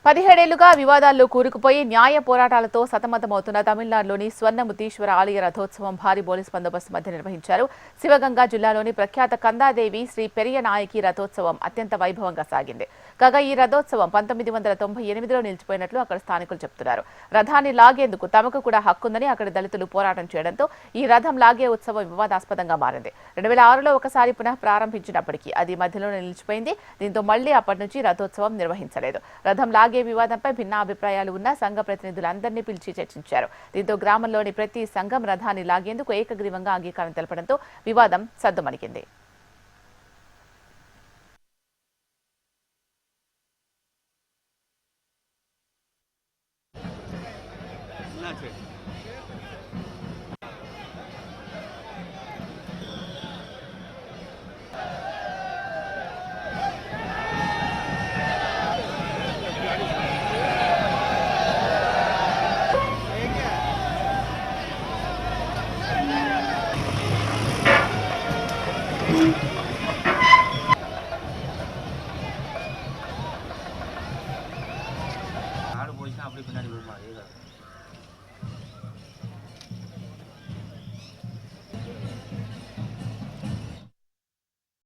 17 ఏళ్లుగా వివాదాల్లో కూరుకుపోయి న్యాయ పోరాటాలతో సతమతమవుతున్న తమిళనాడులోని స్వర్ణముతీశ్వర ఆలయ రథోత్సవం భారీ పోలీస్ బందోబస్తు మధ్య నిర్వహించారు. శివగంగా జిల్లాలోని ప్రఖ్యాత కందాదేవి శ్రీ పెరియ నాయకి రథోత్సవం అత్యంత వైభవంగా సాగింది. కాగా ఈ రథోత్సవం 1998లో నిలిచిపోయినట్లు అక్కడ స్థానికులు చెబుతున్నారు. రథాన్ని లాగేందుకు తమకు కూడా హక్కుందని అక్కడి దళితులు పోరాటం చేయడంతో ఈ రథం లాగే ఉత్సవం వివాదాస్పదంగా మారింది. 2006లో ఒకసారి పునః ప్రారంభించినప్పటికీ అది మధ్యలోనే నిలిచిపోయింది. దీంతో మళ్లీ అప్పటి నుంచి రథోత్సవం నిర్వహించలేదు. రథం లాగే వివాదంపై భిన్న అభిప్రాయాలు ఉన్న సంఘ ప్రతినిధులందరినీ పిలిచి చర్చించారు. దీంతో గ్రామంలోని ప్రతి సంఘం రథాన్ని లాగేందుకు ఏకగ్రీవంగా అంగీకారం తెలపడంతో వివాదం సద్దుమణిగింది. ஆடு போயிடுச்சுன்னா அப்படியே பின்னாடி போகுமா அது